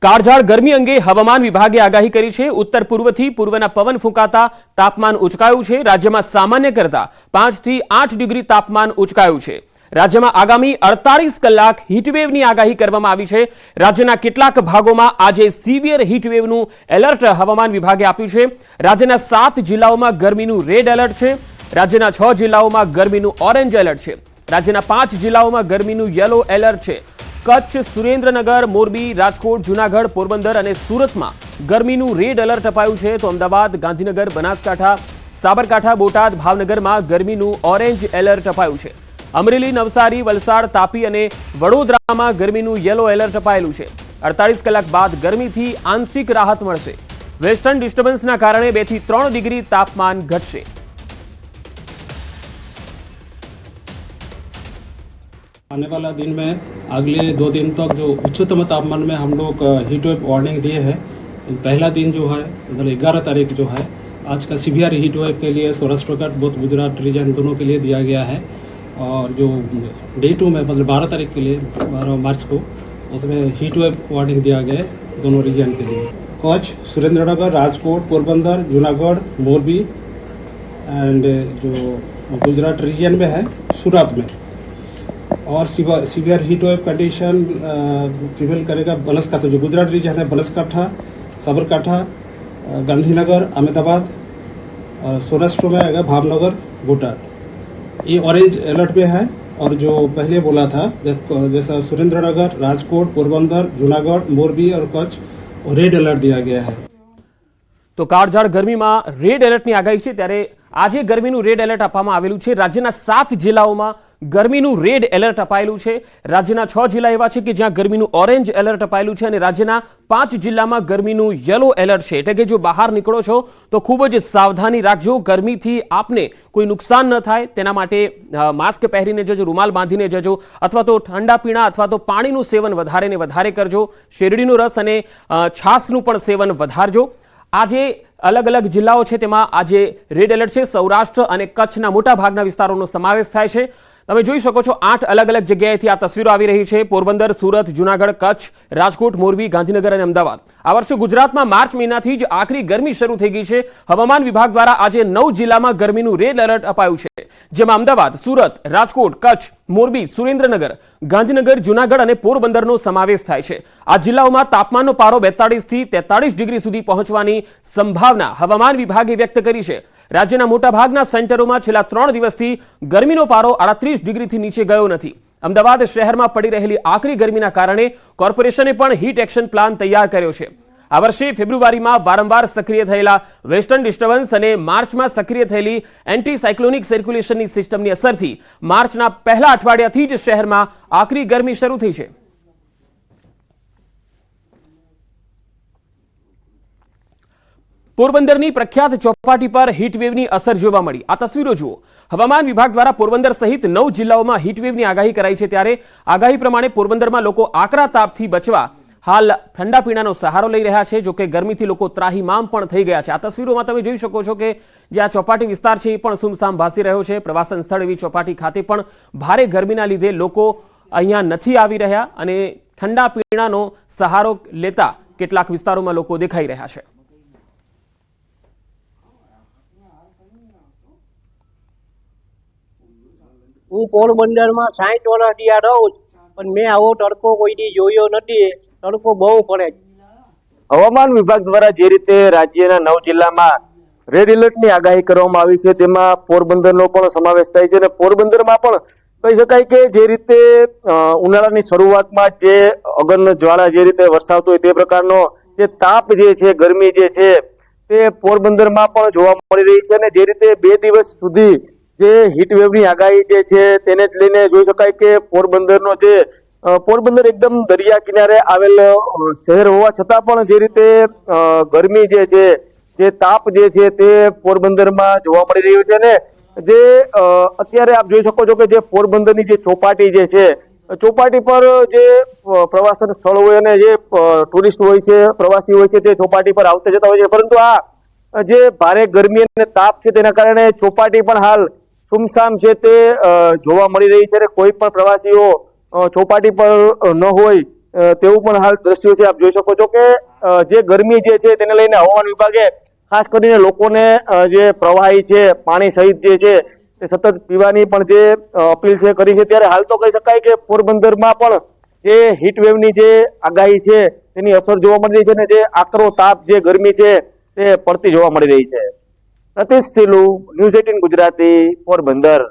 કાળઝાળ ગરમી અંગે હવામાન વિભાગે આગાહી કરી છે। ઉત્તર પૂર્વથી પૂર્વના પવન ફૂંકાતા તાપમાન ઉંચકાયું છે। રાજ્યમાં સામાન્ય કરતા 5 થી 8 ડિગ્રી તાપમાન ઉંચકાયું છે। રાજ્યમાં આગામી 48 કલાક હીટવેવની આગાહી કરવામાં આવી છે। રાજ્યના કેટલાક ભાગોમાં આજે સિવિયર હીટવેવનું એલર્ટ હવામાન વિભાગે આપ્યું છે। રાજ્યના 7 જિલ્લાઓમાં ગરમીનું રેડ એલર્ટ છે। રાજ્યના 6 જિલ્લાઓમાં ગરમીનું ઓરેન્જ એલર્ટ છે। રાજ્યના 5 જિલ્લાઓમાં ગરમીનું યલો એલર્ટ છે। કચ્છ, સુરેન્દ્રનગર, મોરબી, રાજકોટ, જૂનાગઢ, પોરબંદર અને સુરતમાં ગરમીનું રેડ એલર્ટ અપાયું છે। તો અમદાવાદ, ગાંધીનગર, બનાસકાંઠા, સાબરકાંઠા, બોટાદ, ભાવનગરમાં ગરમીનું ઓરેન્જ એલર્ટ અપાયું છે। અમરેલી, નવસારી, વલસાડ, તાપી અને વડોદરામાં ગરમીનું યલો એલર્ટ અપાયેલું છે। 48 કલાક બાદ ગરમીથી આંશિક રાહત મળશે। વેસ્ટર્ન ડિસ્ટર્બન્સના કારણે 2 થી 3 ડિગ્રી તાપમાન ઘટશે। आने वाला दिन में अगले 2 दिन तक जो उच्चतम तापमान में हम लोग हीट वेव वार्निंग दिए हैं। पहला दिन जो है मतलब 11 तारीख जो है आज का सीवियर हीट वेव के लिए सौराष्ट्र का बहुत गुजरात रीजन दोनों के लिए दिया गया है। और जो डे 2 में मतलब 12 तारीख के लिए 12 मार्च को उसमें हीट वेव वार्निंग दिया गया है दोनों रीजन के लिए। कच्छ, सुरेंद्रनगर, राजकोट, पोरबंदर, जूनागढ़, मोरबी एंड जो गुजरात रीजन में है सूरत में। और severe heat wave condition prevail करेगा बनासकांठा जो गुजरात रीजन है, बनासकांठा, साबरकांठा, गांधीनगर, अहमदाबाद, सौराष्ट्र में आएगा भावनगर, बोटाद। ये ऑरेंज अलर्ट में है। और जो पहले बोला था जैसा सुरेंद्रनगर, राजकोट, पोरबंदर, जूनागढ़, मोरबी और कच्छ रेड अलर्ट दिया गया है। તો કાળઝાળ ગરમીમાં રેડ એલર્ટની આગાહી છે, ત્યારે આજે ગરમીનું રેડ એલર્ટ આપવામાં આવેલું છે। રાજ્યના 7 જિલ્લાઓમાં ગરમીનું રેડ એલર્ટ અપાયેલું છે। રાજ્યના 6 જિલ્લા એવા છે કે જ્યાં ગરમીનું ઓરેન્જ એલર્ટ અપાયેલું છે અને રાજ્યના 5 જિલ્લામાં ગરમીનું યલો એલર્ટ છે। એટલે કે જો બહાર નીકળો છો તો ખૂબ જ સાવધાની રાખજો। ગરમીથી આપને કોઈ નુકસાન ન થાય તેના માટે માસ્ક પહેરીને જજો, રૂમાલ બાંધીને જજો, અથવા તો ઠંડા પીણા અથવા તો પાણીનું સેવન વધારે ને વધારે કરજો। શેરડીનો રસ અને છાશનું પણ સેવન વધારજો। આજે અલગ અલગ જિલ્લાઓ છે તેમાં આજે રેડ એલર્ટ છે। સૌરાષ્ટ્ર અને કચ્છના મોટા ભાગના વિસ્તારોનો સમાવેશ થાય છે। તમે જોઈ શકો છો 8 અલગ અલગ જગ્યાએથી આ તસવીરો આવી રહી છે। પોરબંદર, સુરત, જૂનાગઢ, કચ્છ, રાજકોટ, મોરબી, ગાંધીનગર અને અમદાવાદ। આ વર્ષે ગુજરાતમાં માર્ચ મહિનાથી જ આખરી ગરમી શરૂ થઈ ગઈ છે। હવામાન વિભાગ દ્વારા આજે 9 જિલ્લામાં ગરમીનું રેડ એલર્ટ અપાયું છે, જેમાં અમદાવાદ, સુરત, રાજકોટ, કચ્છ, મોરબી, સુરેન્દ્રનગર, ગાંધીનગર, જૂનાગઢ અને પોરબંદરનો સમાવેશ થાય છે। આ જિલ્લાઓમાં તાપમાનનો પારો 42 થી 43 ડિગ્રી સુધી પહોંચવાની સંભાવના હવામાન વિભાગે વ્યક્ત કરી છે। રાજ્યના મોટાભાગના સેન્ટરોમાં છેલ્લા 3 દિવસથી ગરમીનો પારો 38 ડિગ્રીથી નીચે ગયો નથી। અમદાવાદ શહેરમાં પડી રહેલી આકરી ગરમીના કારણે કોર્પોરેશને પણ હીટ એક્શન પ્લાન તૈયાર કર્યો છે। આ વર્ષે ફેબ્રુઆરીમાં વારંવાર સક્રિય થયેલા વેસ્ટર્ન ડિસ્ટર્બન્સ અને માર્ચમાં સક્રિય થયેલી એન્ટી સાયક્લોનિક સર્ક્યુલેશનની સિસ્ટમની અસરથી માર્ચના પહેલા અઠવાડિયાથી જ શહેરમાં આકરી ગરમી શરૂ થઈ છે। પોરબંદરની પ્રખ્યાત ચોપાટી પર હીટવેવની અસર જોવા મળી। આ તસવીરો જુઓ। હવામાન વિભાગ દ્વારા પોરબંદર સહિત 9 જિલ્લાઓમાં હીટવેવની આગાહી કરાઈ છે, ત્યારે આગાહી પ્રમાણે પોરબંદરમાં લોકો આકરા તાપથી બચવા હાલ ઠંડા પીણાનો સહારો લઈ રહ્યા છે। જો કે ગરમીથી લોકો ત્રાહિમામ પણ થઈ ગયા છે। આ તસવીરોમાં તમે જોઈ શકો છો કે જે આ ચોપાટી વિસ્તાર છે એ પણ સુમસામ ભાસી રહ્યો છે। પ્રવાસન સ્થળ એવી ચોપાટી ખાતે પણ ભારે ગરમીના લીધે લોકો અહીંયા નથી આવી રહ્યા અને ઠંડા પીણાનો સહારો લેતા કેટલાક વિસ્તારોમાં લોકો દેખાઈ રહ્યા છે। હું પોરબંદરમાં 60 વર્ષથી આ રહું છું, પણ મેં આવો તડકો કોઈ દી જોયો નથી। તડકો બહુ પડે છે। હવામાન વિભાગ દ્વારા જે રીતે રાજ્યના 9 જિલ્લામાં રેડ એલર્ટની આગાહી કરવામાં આવી છે, તેમાં પોરબંદરનો પણ સમાવેશ થાય છે। અને પોરબંદરમાં પણ કહી શકાય કે જે રીતે ઉનાળાની શરૂઆતમાં જે અગન જ્વાળા જે રીતે વરસાવતો હોય તે પ્રકારનો જે તાપ જે છે, ગરમી જે છે તે પોરબંદરમાં પણ જોવા મળી રહી છે। અને જે રીતે 2 દિવસ સુધી જે હીટવેવની આગાહી જે છે તેને જ લઈને જોઈ શકાય કે પોરબંદર એકદમ દરિયા કિનારે આવેલ શહેર હોવા છતાં પણ જે રીતે ગરમી જે છે, જે તાપ જે છે તે પોરબંદરમાં જોવા મળી રહ્યો છે। અને જે અત્યારે આપ જોઈ શકો છો કે જે પોરબંદરની જે ચોપાટી જે છે, ચોપાટી પર જે પ્રવાસન સ્થળ હોય અને જે ટુરિસ્ટ હોય છે, પ્રવાસી હોય છે, તે ચોપાટી પર આવતા જતા હોય છે, પરંતુ આ જે ભારે ગરમી અને તાપ છે તેના કારણે ચોપાટી પણ હાલ સુમસામ છે તે જોવા મળી રહી છે। કોઈ પણ પ્રવાસીઓ ચોપાટી પર ન હોય તેવું પણ હાલ દ્રશ્યો છે. આપ જોઈ શકો છો કે જે ગરમી જે છે તેને લઈને હવામાન વિભાગે ખાસ કરીને લોકોને જે પ્રવાહી છે પાણી સહિત જે છે તે સતત પીવાની પણ જે અપીલ છે કરી છે. ત્યારે હાલ તો કહી શકાય કે પોરબંદરમાં પણ જે હીટવેવની જે આગાહી છે તેની અસર જોવા મળી રહી છે અને જે આકરો તાપ જે ગરમી છે તે પડતી જોવા મળી રહી છે. રતીશ સિલુ, ન્યૂઝ 18 ગુજરાતી, પોરબંદર.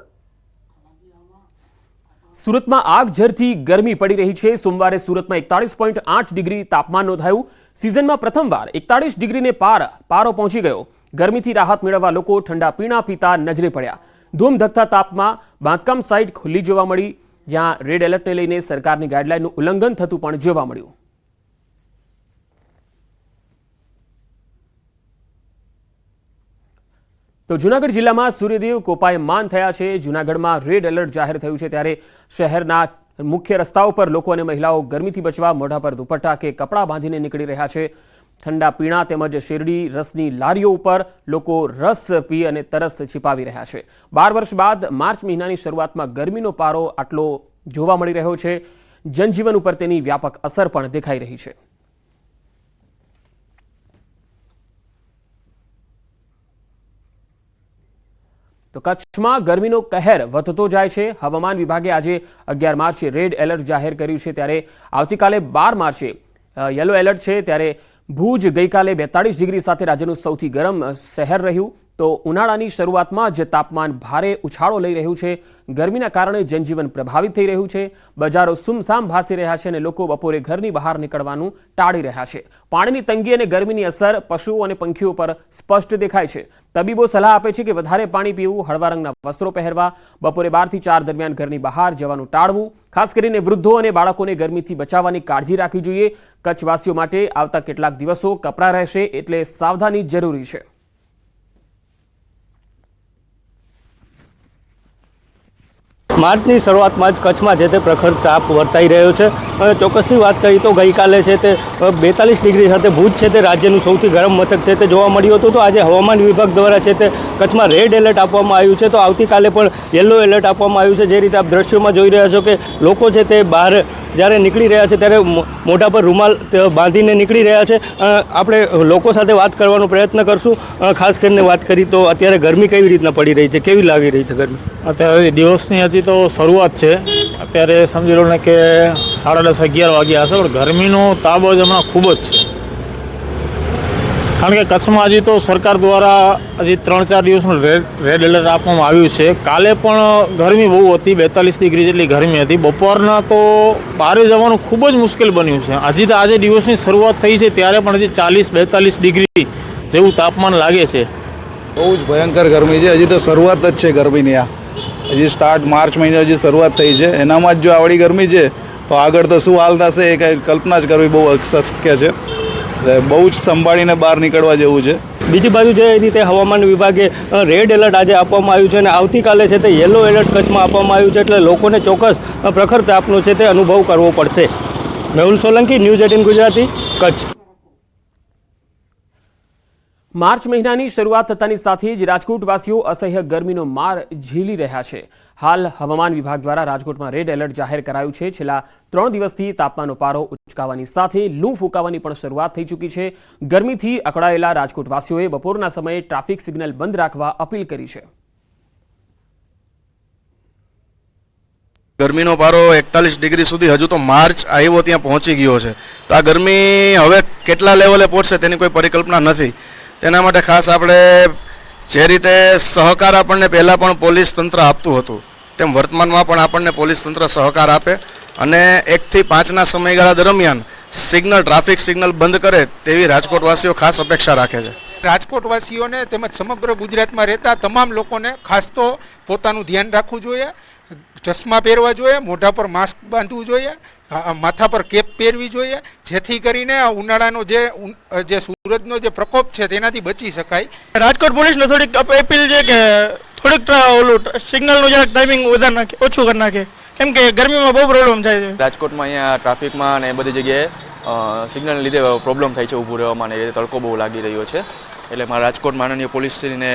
સુરતમાં આગ ઝરતી ગરમી પડી રહી છે. સોમવારે સુરતમાં 41.8 ડિગ્રી તાપમાન નોંધાયું. સિઝનમાં પ્રથમવાર 41 ડિગ્રીને પારો પહોંચી ગયો. ગરમીથી રાહત મેળવવા લોકો ઠંડા પીણા પીતા નજરે પડ્યા. ધૂમધકતા તાપમાં બાંધકામ સાઇટ ખુલ્લી જોવા મળી, જ્યાં રેડ એલર્ટને લઈને સરકારની ગાઈડલાઈનનું ઉલ્લંઘન થતું પણ જોવા મળ્યું. તો જૂનાગઢ જિલ્લામાં સૂર્યદેવ કોપાયમાન થયા છે. જૂનાગઢમાં રેડ એલર્ટ જાહેર થયું છે, ત્યારે શહેરના મુખ્ય રસ્તાઓ પર લોકો અને મહિલાઓ ગરમીથી બચવા મોઢા પર દુપટ્ટા કે કપડાં બાંધીને નીકળી રહ્યા છે. ઠંડા પીણા તેમજ શેરડી રસની લારીઓ ઉપર લોકો રસ પી અને તરસ छिपाવી રહ્યા છે. 12 વર્ષ બાદ માર્ચ મહિનાની શરૂઆતમાં ગરમીનો પારો આટલો જોવા મળી રહ્યો છે. જનજીવન ઉપર તેની વ્યાપક અસર પણ દેખાઈ રહી છે. તો કચ્છમાં ગરમીનો કહેર વધતો જાય છે. હવામાન વિભાગે આજે 11 માર્ચે રેડ એલર્ટ જાહેર કર્યું છે, ત્યારે આવતીકાલે 12 માર્ચે યલો એલર્ટ છે. ત્યારે ભુજ ગઈકાલે 42 ડિગ્રી સાથે રાજ્યનું સૌથી ગરમ શહેર રહ્યું. તો ઉનાળાની શરૂઆતમાં જ તાપમાન ભારે ઉછાળો લઈ રહ્યું છે. ગરમીના કારણે જનજીવન પ્રભાવિત થઈ રહ્યું છે. બજારો સુમસામ ભાસી રહ્યા છે અને લોકો બપોરે ઘરની બહાર નીકળવાનું ટાળી રહ્યા છે. પાણીની તંગી અને ગરમીની અસર પશુઓ અને પંખીઓ પર સ્પષ્ટ દેખાય છે. તબીબો સલાહ આપે છે કે વધારે પાણી પીવું, હળવા રંગના વસ્ત્રો પહેરવા, બપોરે 12 થી 4 દરમિયાન ઘરની બહાર જવાનું ટાળવું. ખાસ કરીને વૃદ્ધો અને બાળકોને ગરમીથી બચાવવાની કાળજી રાખવી જોઈએ. કચ્છવાસીઓ માટે આવતા કેટલાક દિવસો કપરા રહેશે, એટલે સાવધાની જરૂરી છે. માર્ચની શરૂઆતમાં જ કચ્છમાં જે તે પ્રખર તાપ વર્તાઈ રહ્યો છે. અને ચોક્કસની વાત કરીએ તો ગઈકાલે છે તે 42 ડિગ્રી સાથે ભુજ છે તે રાજ્યનું સૌથી ગરમ મથક છે તે જોવા મળ્યું હતું. તો આજે હવામાન વિભાગ દ્વારા છે તે કચ્છમાં રેડ એલર્ટ આપવામાં આવ્યું છે. તો આવતીકાલે પણ યલો એલર્ટ આપવામાં આવ્યું છે. જે રીતે આપ દ્રશ્યોમાં જોઈ રહ્યા છો કે લોકો છે તે બહાર જ્યારે નીકળી રહ્યા છે ત્યારે મોઢા પર રૂમાલ બાંધીને નીકળી રહ્યા છે. આપણે લોકો સાથે વાત કરવાનો પ્રયત્ન કરશું. ખાસ કરીને વાત કરી તો અત્યારે ગરમી કેવી રીતના પડી રહી છે, કેવી લાગી રહી છે ગરમી? અત્યારે દિવસની હજી તો શરૂઆત છે. અત્યારે સમજી લો ને કે 10:30-11 વાગ્યા હશે, પણ ગરમીનો તાબો જ હમણાં ખૂબ જ છે. કારણ કે કચ્છમાં હજી તો સરકાર દ્વારા હજી 3-4 દિવસનું રેડ એલર્ટ આપવામાં આવ્યું છે. કાલે પણ ગરમી બહુ હતી, 42 ડિગ્રી જેટલી ગરમી હતી. બપોરના તો બહાર જવાનું ખૂબ જ મુશ્કેલ બન્યું છે. હજી તો આજે દિવસની શરૂઆત થઈ છે ત્યારે પણ હજી 40-42 ડિગ્રી જેવું તાપમાન લાગે છે. બહુ જ ભયંકર ગરમી છે. હજી તો શરૂઆત જ છે ગરમીની. આ હજી સ્ટાર્ટ માર્ચ મહિને હજી શરૂઆત થઈ છે. એનામાં જ જો આવડી ગરમી છે તો આગળ તો શું હાલ થશે એ કંઈ કલ્પના જ કરવી બહુ અશક્ય છે. બહુ જ સંભાળીને બહાર નીકળવા જેવું છે. બીજી બાજુ જે રીતે હવામાન વિભાગે રેડ એલર્ટ આજે આપવામાં આવ્યું છે અને આવતીકાલે છે તે યલો એલર્ટ કચ્છમાં આપવામાં આવ્યું છે, એટલે લોકોને ચોક્કસ પ્રખર તાપનો છે તે અનુભવ કરવો પડશે. મેહુલ સોલંકી, ન્યૂઝ 18 ગુજરાતી, કચ્છ. માર્ચ મહિનાની શરૂઆત થતાની સાથે જ રાજકોટવાસીઓ અસહ્ય ગરમીનો માર ઝીલી રહ્યા છે. હાલ હવામાન વિભાગ દ્વારા રાજકોટમાં રેડ એલર્ટ જાહેર કરાયું છે. છેલ્લા 3 દિવસથી તાપમાનનો પારો ઉચકાવાની સાથે લૂ ફૂંકાવાની પણ શરૂઆત થઈ ચૂકી છે. ગરમીથી અકળાયેલા રાજકોટવાસીઓએ બપોરના સમયે ટ્રાફિક સિગ્નલ બંધ રાખવા અપીલ કરી છે. ગરમીનો પારો 41 ડિગ્રી સુધી હજુ તો માર્ચ આવ્યો ત્યાં પહોંચી ગયો છે. તો આ ગરમી હવે કેટલા લેવલે પહોંચશે તેની કોઈ પરિકલ્પના નથી. તેના માટે ખાસ આપણે જે રીતે સહકાર આપણને પહેલાં પણ પોલીસ તંત્ર આપતું હતું તેમ વર્તમાનમાં પણ આપણને પોલીસ તંત્ર સહકાર આપે અને 1 થી 5ના સમયગાળા દરમિયાન ટ્રાફિક સિગ્નલ બંધ કરે તેવી રાજકોટવાસીઓ ખાસ અપેક્ષા રાખે છે. રાજકોટવાસીઓને તેમજ સમગ્ર ગુજરાતમાં રહેતા તમામ લોકોને ખાસ તો પોતાનું ધ્યાન રાખવું જોઈએ. ચશ્મા પહેરવા જોઈએ, મોઢા પર માસ્ક બાંધવું જોઈએ, માથા પર કેપ પહેરવી જોઈએ, જેથી કરીને ઉનાળાનો જે સૂરજનો જે પ્રકોપ છે તેનાથી બચી શકાય. રાજકોટ પોલીસને થોડીક અપીલ છે કે થોડીક ઓલું સિગ્નલનું જરાક ટાઈમિંગ વધારે નાખે, ઓછું કરી નાખે, કેમ કે ગરમીમાં બહુ પ્રોબ્લેમ થાય છે. રાજકોટમાં અહીંયા ટ્રાફિકમાં ને બધી જગ્યાએ સિગ્નલને લીધે પ્રોબ્લેમ થાય છે ઊભું રહેવામાં, ને તડકો બહુ લાગી રહ્યો છે. એટલે મારા રાજકોટ માનનીય પોલીસશ્રીને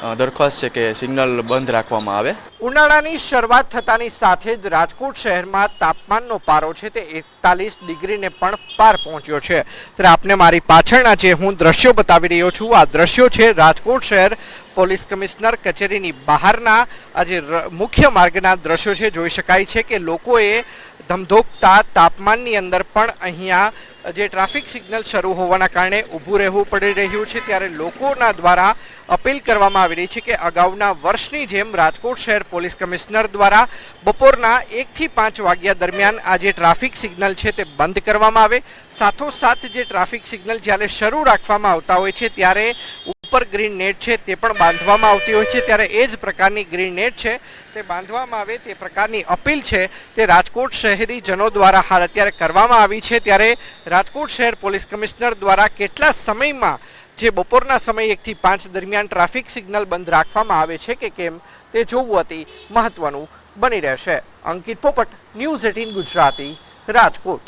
દરખાસ્ત છે કે સિગ્નલ બંધ રાખવામાં આવે. ઉનાળાની શરૂઆત થતાની સાથે જ રાજકોટ શહેરમાં તાપમાનનો પારો છે તે 41 ડિગ્રીને પણ પાર પહોંચ્યો છે. ત્યારે આપને મારી પાછળના જે હું દ્રશ્યો બતાવી રહ્યો છું, આ દ્રશ્યો છે રાજકોટ શહેર પોલીસ કમિશનર કચેરીની બહારના આ જે મુખ્ય માર્ગના દ્રશ્યો છે. જોઈ શકાય છે કે લોકોએ ધમધોકતા તાપમાનની અંદર પણ અહીંયા જે ટ્રાફિક સિગ્નલ શરૂ હોવાના કારણે ઊભું રહેવું પડી રહ્યું છે. ત્યારે લોકોના દ્વારા અપીલ કરવામાં આવી રહી છે કે અગાઉના વર્ષની જેમ રાજકોટ શહેર પોલીસ કમિશનર દ્વારા બપોરના 1 થી 5 વાગ્યા દરમિયાન આ જે ટ્રાફિક સિગ્નલ છે તે બંધ કરવામાં આવે. સાથોસાથ જે ટ્રાફિક સિગ્નલ જ્યારે શરૂ રાખવામાં આવતા હોય છે ત્યારે ઉપર ગ્રીન નેટ છે તે પણ બાંધવામાં આવતી હોય છે. ત્યારે એ જ પ્રકારની ગ્રીન નેટ છે તે બાંધવામાં આવે તે પ્રકારની અપીલ છે તે રાજકોટ શહેરીજનો દ્વારા હાલ અત્યારે કરવામાં આવી છે. ત્યારે રાજકોટ શહેર પોલીસ કમિશનર દ્વારા કેટલા સમયમાં જે બપોરના સમય 1 થી 5 દરમિયાન ટ્રાફિક સિગ્નલ બંધ રાખવામાં આવે છે કે કેમ તે જોવું અતિ મહત્વનું બની રહેશે. અંકિત પોપટ, ન્યૂઝ 18 ગુજરાતી, રાજકોટ.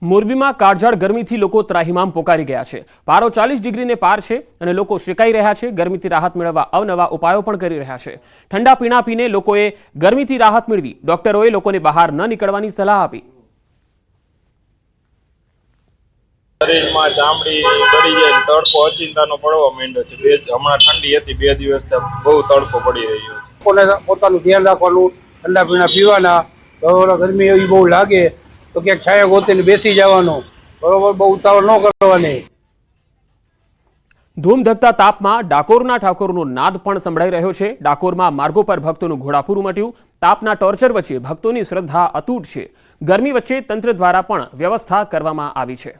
મોરબીમાં કાળઝાળ ગરમીથી લોકો ત્રાહિમામ પોકારી ગયા છે. પારો 40 ડિગ્રીને પાર છે અને લોકો શેકાઈ રહ્યા છે. ગરમીથી રાહત મેળવવા અવનવા ઉપાયો પણ કરી રહ્યા છે. ઠંડા પીણા પીને લોકોએ ગરમીથી રાહત મેળવી. ડોક્ટરોએ લોકોને બહાર ન નીકળવાની સલાહ આપી. શરીરમાં ચામડી બળી જાય, તડકો અચિંતાનો પડવા માંડ્યો છે. હમણાં ઠંડી હતી, 2 દિવસથી બહુ તડકો પડી રહ્યો છે. લોકોને પોતાનું ધ્યાન રાખવાનું, ઠંડા પીણા પીવાના. બરોબર, ગરમી એવી બહુ લાગે તો ક્યાંક છાયા ગોતીને બેસી જવાનું. બરોબર, બહુ ઉતાવળ ન કરવાની. ધૂમધકતા તાપમાં ડાકોરના ઠાકોરનો નાદ પણ સંભળાઈ રહ્યો છે. ડાકોરમાં માર્ગો પર ભક્તોનું ઘોડાપૂર ઉમટ્યું. તાપના ટોર્ચર વચ્ચે ભક્તોની શ્રદ્ધા અતૂટ છે. ગરમી વચ્ચે તંત્ર દ્વારા પણ વ્યવસ્થા કરવામાં આવી છે.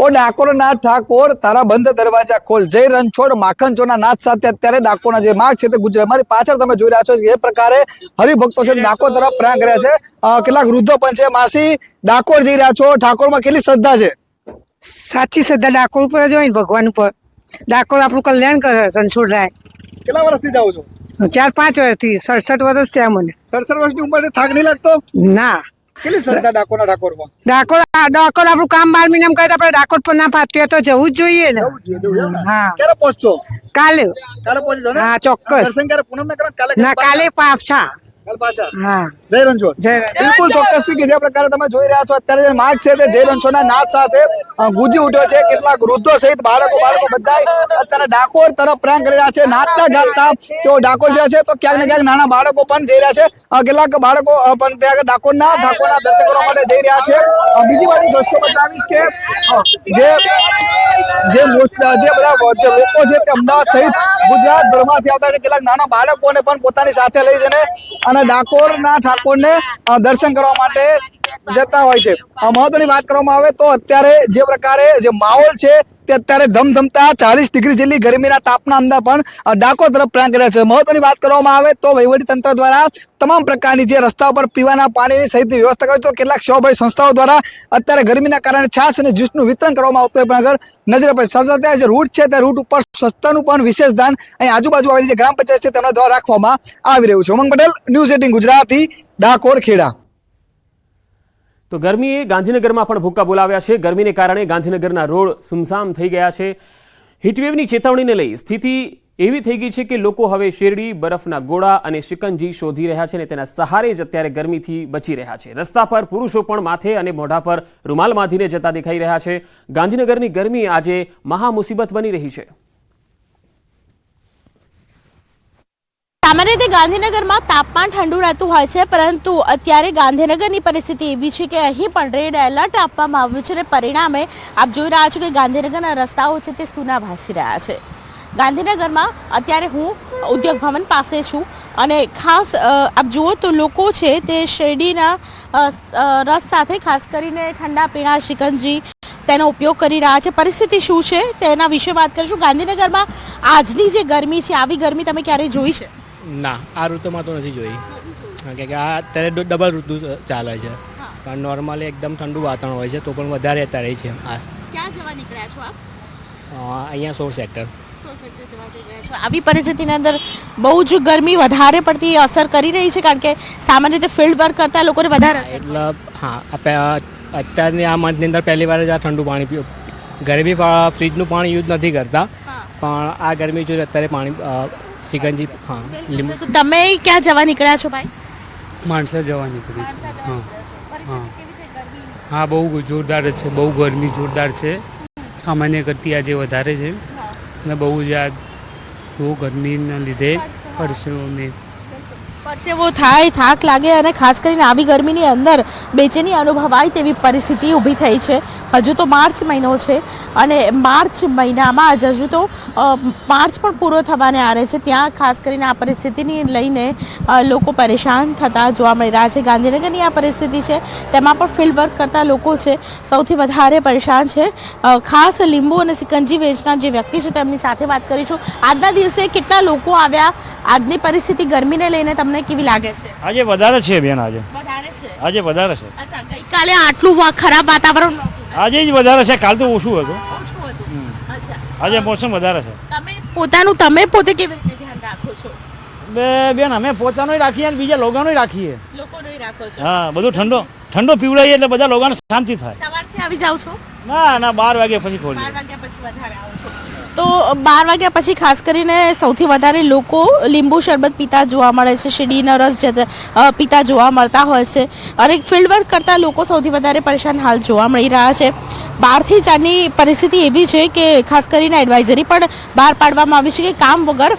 ઓ ડાકોરના ઠાકોર, તારા બંધ દરવાજા ખોલ. જય રણછોડ માખણચોરના નાદ સાથે અત્યારે ડાકોરના જે માર્ગ છે તે ગુજરાત. મારી પાછળ તમે જોઈ રહ્યા છો એ પ્રકારે હરિભક્તો છે ડાકોર તરફ પ્રયાગ રહ્યા છે. કેટલાક વૃદ્ધો પણ છે. માસી, ડાકોર જઈ રહ્યા છો, ઠાકોરમાં કેટલી શ્રદ્ધા છે? સાચી શ્રદ્ધા ડાકોર ઉપર જ હોય ને, ભગવાન ઉપર. ડાકોર આપણું કલ્યાણ કરે. રણછોડ રાય. કેટલા વર્ષથી જાઓ છો? 4-5 વર્ષથી. 67 વર્ષ થયા મને. 67 વર્ષની ઉંમરથી થાક નહીં લાગતો? ના. કેટલી શ્રદ્ધા ડાકોરના ઠાકોરમાં? ડાકોર આપણું કામ 12 મહિનામાં કરે આપણે ડાકોર પર ના પાત્યું તો જવું જ જોઈએ ને. હા. ક્યારે પહોંચશો? કાલે પહોંચી જાવ ને? હા, ચોક્કસ. દર્શન ક્યારે પૂનમને કરો? ના, કાલે પાછા. હા. જય રણછોડ. બિલકુલ ચોક્કસથી કે જે પ્રકારે તમે જોઈ રહ્યા છો અત્યારે જે માર્ગ છે તે જય રણછોડના નાદ સાથે ગુંજી ઉઠ્યો છે. કેટલાક વૃદ્ધો સહિત બાળકો બધા અત્યારે ડાકોર તરફ પ્રયાણ કરી રહ્યા છે. નાચતા ગાતા તેઓ ડાકોર જાય છે તો ક્યાંક ને ક્યાંક નાના બાળકો પણ જઈ રહ્યા છે. કેટલાક બાળકો પણ ત્યાં ઠાકોરના દર્શન કરવા માટે જઈ રહ્યા છે. બીજી બાજુ દ્રશ્યો બતાવીશ કે જે બધા લોકો છે તે અમદાવાદ સહિત ગુજરાતભરમાંથી આવતા છે. કેટલાક નાના બાળકોને પણ પોતાની સાથે લઈ જઈને અને ડાકોરના ઠાકોરને દર્શન કરવા માટે જતા હોય છે. મહત્વની વાત કરવામાં આવે તો અત્યારે જે પ્રકારે જે માહોલ છે તે અત્યારે ધમધમતા 40 ડિગ્રી જેટલી ગરમીના તાપના અંદર પણ ડાકોર તરફ પ્રયાણ કર્યા છે. મહત્વની વાત કરવામાં આવે તો વહીવટીતંત્ર દ્વારા તમામ પ્રકારની જે રસ્તા પર પીવાના પાણીની સહિતની વ્યવસ્થા કરી. તો કેટલાક સેવાભાવી સંસ્થાઓ દ્વારા અત્યારે ગરમીના કારણે છાશ અને જ્યુસનું વિતરણ કરવામાં આવતું હોય પણ અગર નજરે પડે સાથે જે રૂટ છે તે રૂટ ઉપર સ્વચ્છતાનું પણ વિશેષ ધ્યાન અહીં આજુબાજુ આવેલી જે ગ્રામ પંચાયત છે તેમના દ્વારા રાખવામાં આવી રહ્યું છે. ઉમંગ પટેલ, ન્યૂઝ 18 ગુજરાતી, ડાકોર, ખેડા. તો ગરમીએ ગાંધીનગરમાં પણ ભૂક્કા બોલાવ્યા છે. ગરમીને કારણે ગાંધીનગરના રોડ સુમસામ થઈ ગયા છે. હીટવેવની ચેતવણીને લઈ સ્થિતિ એવી થઈ ગઈ છે કે લોકો હવે શેરડી, બરફના ગોળા અને શિકંજી શોધી રહ્યા છે અને તેના સહારે જ અત્યારે ગરમીથી બચી રહ્યા છે. રસ્તા પર પુરુષો પણ માથે અને મોઢા પર રૂમાલ બાંધીને જતા દેખાઈ રહ્યા છે. ગાંધીનગરની ગરમી આજે મહા મુસીબત બની રહી છે. સામાન્ય રીતે ગાંધીનગરમાં તાપમાન ઠંડુ રહેતું હોય છે, પરંતુ અત્યારે ગાંધીનગરની પરિસ્થિતિ એવી છે કે અહીં પણ રેડ એલર્ટ આપવામાં આવ્યું છે અને પરિણામે આપ જોઈ રહ્યા છો કે ગાંધીનગરના રસ્તાઓ છે તે સૂના ભાસી રહ્યા છે. ગાંધીનગરમાં અત્યારે હું ઉદ્યોગ ભવન પાસે છું અને ખાસ આપ જુઓ તો લોકો છે તે શેરડીના રસ સાથે ખાસ કરીને ઠંડા પીણા, શિકંજી તેનો ઉપયોગ કરી રહ્યા છે. પરિસ્થિતિ શું છે તેના વિશે વાત કરીશું. ગાંધીનગરમાં આજની જે ગરમી છે, આવી ગરમી તમે ક્યારેય જોઈ છે? ના, આ ઋતુમાં તો નથી જોઈ. કારણ કે આ અત્યારે ડબલ ઋતુ ચાલે છે. પણ નોર્મલી એકદમ ઠંડુ વાતાવરણ હોય છે તો પણ વધારે અત્યારે છે. ક્યાં જવા નીકળ્યા છો આપ? અહીંયા 16 સેક્ટર. આવી પરિસ્થિતિની અંદર બહુ જ ગરમી વધારે પડતી અસર કરી રહી છે, કારણ કે સામાન્ય રીતે ફિલ્ડ વર્ક કરતા લોકોને વધારે એટલે હા, અત્યારની આ મંથની અંદર પહેલી વાર જ આ ઠંડુ પાણી ગરમી ફ્રીજનું પાણી યુઝ નથી કરતા, પણ આ ગરમી જોઈએ અત્યારે પાણી સિકંજી હા લીંબુ. તમે ક્યાં જવા નીકળ્યા છો ભાઈ? માણસા જવા નીકળી છે. હા હા હા, બહુ જોરદાર છે, બહુ ગરમી જોરદાર છે, સામાન્ય કરતી આજે વધારે છે અને બહુ જ આ બહુ ગરમીના લીધે પરસેવો થાય, થાક લાગે અને ખાસ કરીને આવી ગરમીની અંદર બેચેની અનુભવાય તેવી પરિસ્થિતિ ઊભી થઈ છે. હજુ તો માર્ચ મહિનો છે અને માર્ચ મહિનામાં જ હજુ તો માર્ચ પણ પૂરો થવાને આરે છે. ત્યાં ખાસ કરીને આ પરિસ્થિતિને લઈને લોકો પરેશાન થતા જોવા મળી રહ્યા છે. ગાંધીનગરની આ પરિસ્થિતિ છે તેમાં પણ ફિલ્ડ વર્ક કરતા લોકો છે સૌથી વધારે પરેશાન છે. ખાસ લીંબુ અને સિકંજી વેચનાર જે વ્યક્તિ છે તેમની સાથે વાત કરીશું. આજના દિવસે કેટલા લોકો આવ્યા? આજની પરિસ્થિતિ ગરમીને લઈને તમને કેવી લાગે છે? આજે વધારે છે બેન, આજે વધારે છે. આજે વધારે છે. અચ્છા, ગઈકાલે આટલું ખરાબ વાતાવરણ નહોતું. આજે જ વધારે છે, કાલ તો ઓછું હતું. ઓછું હતું. અચ્છા, આજે મોસમ વધારે છે. તમે પોતે કેવી રીતે ધ્યાન રાખો છો? બેન અમે પોતાનું રાખીએ અને બીજા લોકોનું રાખીએ. લોકોનું રાખો છો? હા, બધું ઠંડો પીવડાવીએ એટલે બધા લોકોને શાંતિ થાય. સવારથી આવી જાવ છો? ના 12 વાગ્યા પછી ખોલીએ. 12 વાગ્યા પછી વધારે આવો છો. તો 12 વાગ્યા પછી ખાસ કરીને સૌથી વધારે લોકો લીંબુ શરબત પીતા જોવા મળે છે, શેરડીનો રસ પીતા જોવા મળતા હોય છે અને ફિલ્ડ વર્ક કરતા લોકો સૌથી વધારે પરેશાન હાલ જોવા મળી રહ્યા છે. 12 થી 4ની પરિસ્થિતિ એવી છે કે ખાસ કરીને એડવાઇઝરી પણ બહાર પાડવામાં આવી છે કે કામ વગર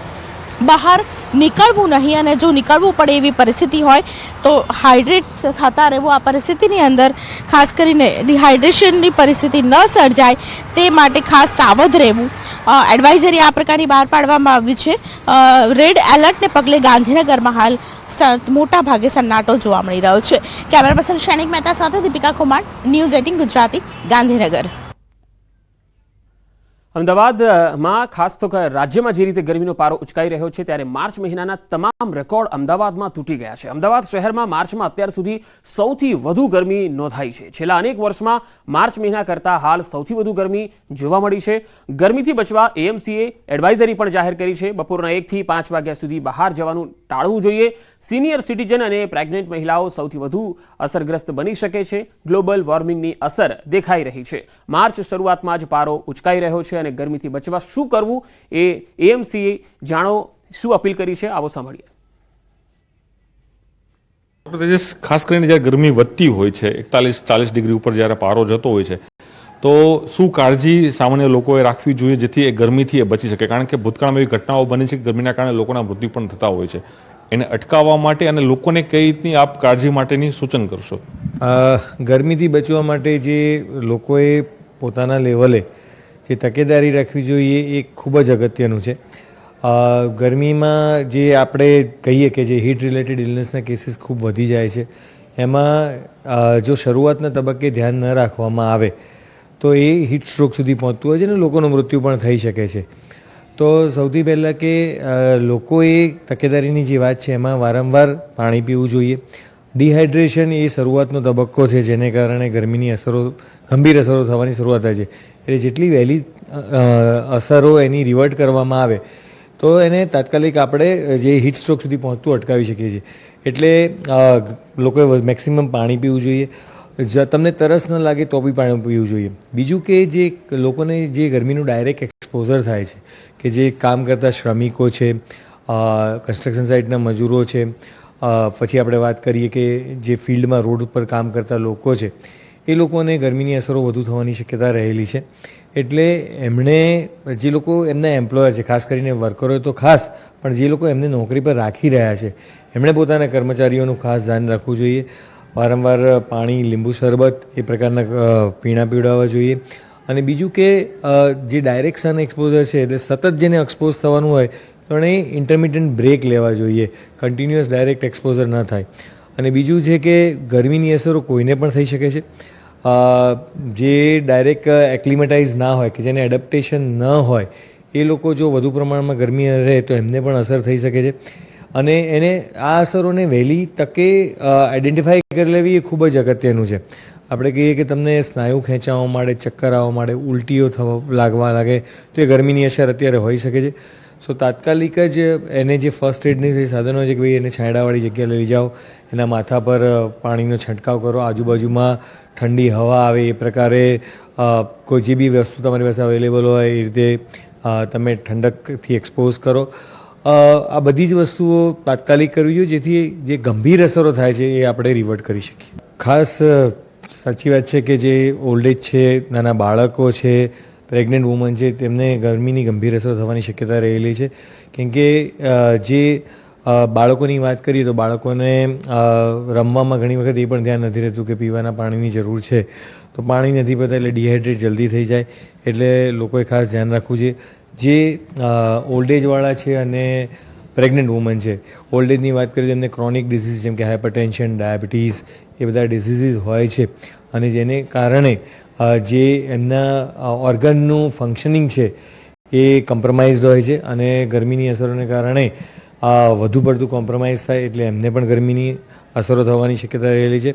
બહાર નીકળવું નહીં અને જો નીકળવું પડે એવી પરિસ્થિતિ હોય તો હાઇડ્રેટ થતા રહેવું. આ પરિસ્થિતિની અંદર ખાસ કરીને ડિહાઇડ્રેશનની પરિસ્થિતિ ન સર્જાય તે માટે ખાસ સાવધ રહેવું. એડવાઇઝરી આ પ્રકારની બહાર પાડવામાં આવી છે. રેડ એલર્ટને પગલે ગાંધીનગરમાં હાલ મોટા ભાગે સન્નાટો જોવા મળી રહ્યો છે. કેમેરા પર્સન શૈનિક મહેતા સાથે દીપિકા કુમાર, ન્યૂઝ 18 ગુજરાતી, ગાંધીનગર. અમદાવાદમાં ખાસ તો રાજ્યમાં જે રીતે ગરમીનો પારો ઉચકાઈ રહ્યો છે ત્યારે માર્ચ મહિનાના તમામ રેકોર્ડ અમદાવાદમાં તૂટી ગયા છે. અમદાવાદ શહેરમાં માર્ચમાં અત્યાર સુધી સૌથી વધુ ગરમી નોંધાઈ છે. છેલ્લા અનેક વર્ષમાં માર્ચ મહિના કરતાં હાલ સૌથી વધુ ગરમી જોવા મળી છે. ગરમીથી બચવા એએમસીએ એડવાઇઝરી પણ જાહેર કરી છે. બપોરના 1 થી 5 વાગ્યા સુધી બહાર જવાનું ટાળવું જોઈએ. સિનિયર સિટીઝન અને પ્રેગ્નેન્ટ મહિલાઓ સૌથી વધુ અસરગ્રસ્ત બની શકે છે. ગ્લોબલ વોર્મિંગની અસર દેખાઈ રહી છે. માર્ચ શરૂઆતમાં જ પારો ઉચકાઈ રહ્યો છે અને ગરમીથી બચવા શું કરવું એ એએમસીએ જાણો શું અપીલ કરી છે, આવો સાંભળીએ. ખાસ કરીને જ્યારે ગરમી વધતી હોય છે, 41-40 ડિગ્રી ઉપર જ્યારે પારો જતો હોય છે તો શું કાળજી સામાન્ય લોકોએ રાખવી જોઈએ જેથી એ ગરમીથી એ બચી શકે? કારણ કે ભૂતકાળમાં એવી ઘટનાઓ બની છે કે ગરમીના કારણે લોકોના મૃત્યુ પણ થતા હોય છે. એને અટકાવવા માટે અને લોકોને કઈ રીતની આપ કાળજી માટેની સૂચન કરશો? ગરમીથી બચવા માટે જે લોકોએ પોતાના લેવલે જે તકેદારી રાખવી જોઈએ એ ખૂબ જ અગત્યનું છે. ગરમીમાં જે આપણે કહીએ કે જે હીટ રિલેટેડ ઇલનેસના કેસીસ ખૂબ વધી જાય છે, એમાં જો શરૂઆતના તબક્કે ધ્યાન ન રાખવામાં આવે તો એ હીટ સ્ટ્રોક સુધી પહોંચતું હોય છે અને લોકોનું મૃત્યુ પણ થઈ શકે છે. તો સૌથી પહેલાં કે લોકોએ તકેદારીની જે વાત છે એમાં વારંવાર પાણી પીવું જોઈએ. ડિહાઇડ્રેશન એ શરૂઆતનો તબક્કો છે જેને કારણે ગરમીની ગંભીર અસરો થવાની શરૂઆત થાય છે. એટલે જેટલી વહેલી અસરો એની રિવર્ટ કરવામાં આવે તો એને તાત્કાલિક આપણે જે હીટ સ્ટ્રોક સુધી પહોંચતું અટકાવી શકીએ છીએ. એટલે લોકોએ મેક્સિમમ પાણી પીવું જોઈએ. તમને તરસ ન લાગે તો બી પાણી પીવું જોઈએ. બીજું કે જે લોકોને જે ગરમીનું ડાયરેક્ટ એક્સપોઝર થાય છે કે જે કામ કરતા શ્રમિકો છે, કન્સ્ટ્રક્શન સાઇટના મજૂરો છે, પછી આપણે વાત કરીએ કે જે ફિલ્ડમાં રોડ ઉપર કામ કરતા લોકો છે, એ લોકોને ગરમીની અસરો વધુ થવાની શક્યતા રહેલી છે. એટલે એમણે જે લોકો એમના એમ્પ્લોયર છે, ખાસ કરીને વર્કરો તો ખાસ, પણ જે લોકો એમને નોકરી પર રાખી રહ્યા છે એમણે પોતાના કર્મચારીઓનું ખાસ ધ્યાન રાખવું જોઈએ. વારંવાર પાણી, લીંબુ શરબત એ પ્રકારના પીણા પીવડાવવા જોઈએ. અને બીજું કે જે ડાયરેક્ટ સન એક્સપોઝર છે એટલે સતત જેને એક્સપોઝ થવાનું હોય તો એણે ઇન્ટરમિટન્ટ બ્રેક લેવા જોઈએ, કન્ટિન્યુઅસ ડાયરેક્ટ એક્સપોઝર ન થાય. અને બીજું છે કે ગરમીની અસરો કોઈને પણ થઈ શકે છે. જે ડાયરેક્ટ એક્લિમેટાઇઝ ના હોય કે જેને એડપ્ટેશન ન હોય એ લોકો જો વધુ પ્રમાણમાં ગરમી રહે તો એમને પણ અસર થઈ શકે છે. અને એને આ અસરોને વહેલી તકે આઈડેન્ટિફાઈ કરી લેવી એ ખૂબ જ અગત્યનું છે. આપણે કહીએ કે તમને સ્નાયુ ખેંચાવા માંડે, ચક્કર આવવા માંડે, ઉલટીઓ લાગે તો એ ગરમીની અસર અત્યારે હોઈ શકે છે. સો તાત્કાલિક જ એને જે ફર્સ્ટ એડની જે સાધનો છે કે ભાઈ એને છાંયડાવાળી જગ્યાએ લઈ જાઓ, એના માથા પર પાણીનો છંટકાવ કરો, આજુબાજુમાં ઠંડી હવા આવે એ પ્રકારે કોઈ જે બી વસ્તુ તમારી પાસે અવેલેબલ હોય એ રીતે તમે ઠંડકથી એક્સપોઝ કરો. આ બધી જ વસ્તુઓ તાત્કાલિક કરવી જોઈએ જેથી જે ગંભીર અસરો થાય છે એ આપણે રિવર્ટ કરી શકીએ. ખાસ સાચી વાત છે કે જે ઓલ્ડ એજ છે, નાના બાળકો છે, પ્રેગ્નન્ટ વુમન છે, તેમને ગરમીની ગંભીર અસર થવાની શક્યતા રહેલી છે. કેમ કે જે બાળકોની વાત કરીએ તો બાળકોને રમવામાં ઘણી વખત એ પણ ધ્યાન નથી રહેતું કે પીવાના પાણીની જરૂર છે, તો પાણી નથી પીતા એટલે ડિહાઇડ્રેટ જલ્દી થઈ જાય. એટલે લોકોએ ખાસ ધ્યાન રાખવું જોઈએ. જે ઓલ્ડ એજવાળા છે અને પ્રેગ્નન્ટ વુમન છે, ઓલ્ડ એજની વાત કરીએ તો એમને ક્રોનિક ડિસીઝ જેમ કે હાઇપરટેન્શન, ડાયાબિટીસ એ બધા ડિસીઝીસ હોય છે અને જેને કારણે જે એમના ઓર્ગનનું ફંક્શનિંગ છે એ કમ્પ્રોમાઇઝડ હોય છે અને ગરમીની અસરોને કારણે વધુ પડતું કોમ્પ્રોમાઇઝ થાય એટલે એમને પણ ગરમીની અસરો થવાની શક્યતા રહેલી છે.